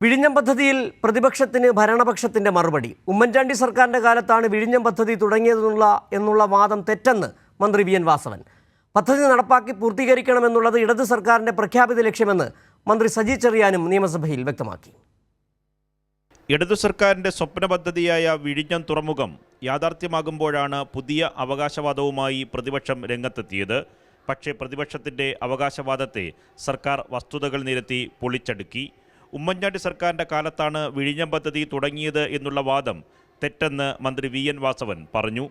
വിഴിഞ്ഞം പദ്ധതിയിൽ പ്രതിപക്ഷത്തിന് ഭരണപക്ഷത്തിന്റെ മറുപടി. ഉമ്മൻചാണ്ടി സർക്കാരിന്റെ കാലത്താണ് വിഴിഞ്ഞം പദ്ധതി തുടങ്ങിയതെന്നുള്ള വാദം തെറ്റെന്ന് മന്ത്രി വി എൻ വാസവൻ. പദ്ധതി നടപ്പാക്കി പൂർത്തീകരിക്കണമെന്നുള്ളത് ഇടത് സർക്കാരിന്റെ പ്രഖ്യാപിത ലക്ഷ്യമെന്ന് മന്ത്രി സജി ചെറിയാനും നിയമസഭയിൽ വ്യക്തമാക്കി. ഇടതു സർക്കാരിന്റെ സ്വപ്ന പദ്ധതിയായ വിഴിഞ്ഞം തുറമുഖം യാഥാർത്ഥ്യമാകുമ്പോഴാണ് പുതിയ അവകാശവാദവുമായി പ്രതിപക്ഷം രംഗത്തെത്തിയത്. പക്ഷേ പ്രതിപക്ഷത്തിന്റെ അവകാശവാദത്തെ സർക്കാർ വസ്തുതകൾ നിരത്തി പൊളിച്ചടുക്കി. ഉമ്മൻചാണ്ടി സർക്കാരിന്റെ കാലത്താണ് വിഴിഞ്ഞം പദ്ധതി തുടങ്ങിയത് എന്നുള്ള വാദം തെറ്റെന്ന് മന്ത്രി വി എൻ വാസവൻ പറഞ്ഞു.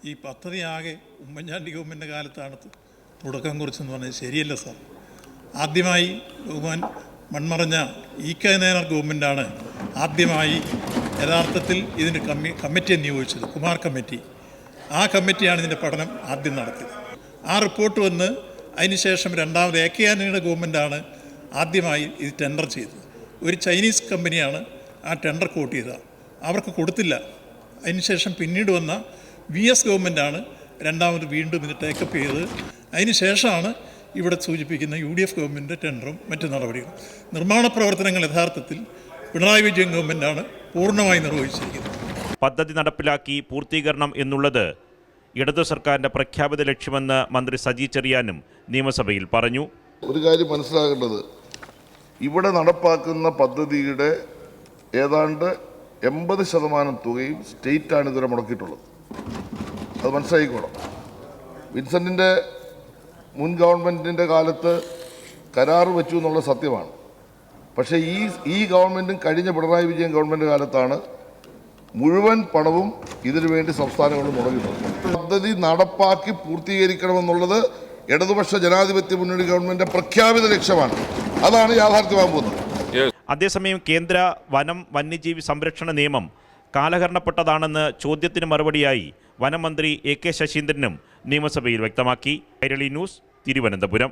ഈ പദ്ധതി ആകെ ഉമ്മൻചാണ്ടി ഗവൺമെൻറ് കാലത്താണ് തുടക്കം കുറിച്ചെന്ന് പറഞ്ഞത് ശരിയല്ല സാർ. ആദ്യമായി മൺമറഞ്ഞ ഇ.കെ. നായനാർ ഗവൺമെൻറ്റാണ് ആദ്യമായി യഥാർത്ഥത്തിൽ ഇതിൻ്റെ കമ്മിറ്റിയെ നിയോഗിച്ചത്, കുമാർ കമ്മിറ്റി. ആ കമ്മിറ്റിയാണ് ഇതിൻ്റെ പഠനം ആദ്യം നടത്തിയത്. ആ റിപ്പോർട്ട് വന്ന് അതിനുശേഷം രണ്ടാമത് എ.കെ. ആന്റണിയുടെ ഗവൺമെൻറ്റാണ് ആദ്യമായി ഇത് ടെൻഡർ ചെയ്തത്. ഒരു ചൈനീസ് കമ്പനിയാണ് ആ ടെൻഡർ കോട്ട് ചെയ്തത്, അവർക്ക് കൊടുത്തില്ല. അതിനുശേഷം പിന്നീട് വന്ന വി.എസ്. ഗവൺമെൻറ്റാണ് രണ്ടാമത് വീണ്ടും ഇത് ടേക്കപ്പ് ചെയ്തത്. അതിനുശേഷമാണ് ഇവിടെ സൂചിപ്പിക്കുന്ന യു.ഡി.എഫ്. ഗവൺമെൻറ് ടെൻഡറും മറ്റു നടപടികളും. നിർമ്മാണ പ്രവർത്തനങ്ങൾ യഥാർത്ഥത്തിൽ പിണറായി വിജയൻ ഗവൺമെൻറ്റാണ് പൂർണ്ണമായി നിർവഹിച്ചിരിക്കുന്നത്. പദ്ധതി നടപ്പിലാക്കി പൂർത്തീകരണം എന്നുള്ളത് ഇടതു സർക്കാരിൻ്റെ പ്രഖ്യാപിത ലക്ഷ്യമെന്ന് മന്ത്രി സജി ചെറിയാനും നിയമസഭയിൽ പറഞ്ഞു. ഒരു കാര്യം മനസ്സിലാക്കേണ്ടത്, ഇവിടെ നടപ്പാക്കുന്ന പദ്ധതിയുടെ ഏതാണ്ട് 80% തുകയും സ്റ്റേറ്റാണ് ഇതുവരെ മുടക്കിയിട്ടുള്ളത്. അത് മനസ്സിലാക്കിക്കോണം. വിൻസെൻറ്റിൻ്റെ മുൻ ഗവൺമെൻറ്റിൻ്റെ കാലത്ത് കരാർ വെച്ചു എന്നുള്ള സത്യമാണ്. പക്ഷേ ഈ ഗവൺമെൻറ്റും കഴിഞ്ഞ പിണറായി വിജയൻ ഗവൺമെൻറ് കാലത്താണ് മുഴുവൻ പണവും ഇതിനു വേണ്ടി സംസ്ഥാനങ്ങൾ മുടങ്ങിയിട്ടുള്ളത്. പദ്ധതി നടപ്പാക്കി പൂർത്തീകരിക്കണമെന്നുള്ളത് ഇടതുപക്ഷ ജനാധിപത്യ മുന്നണി ഗവൺമെൻറ് പ്രഖ്യാപിത ലക്ഷ്യമാണ്. അതാണ് യാഥാർത്ഥ്യമാകാൻ പോകുന്നത്. അതേസമയം കേന്ദ്ര വനം വന്യജീവി സംരക്ഷണ നിയമം കാലഹരണപ്പെട്ടതാണെന്ന് ചോദ്യത്തിന് മറുപടിയായി വനമന്ത്രി എ.കെ. ശശീന്ദ്രനും നിയമസഭയിൽ വ്യക്തമാക്കി. കൈരളി ന്യൂസ്, തിരുവനന്തപുരം.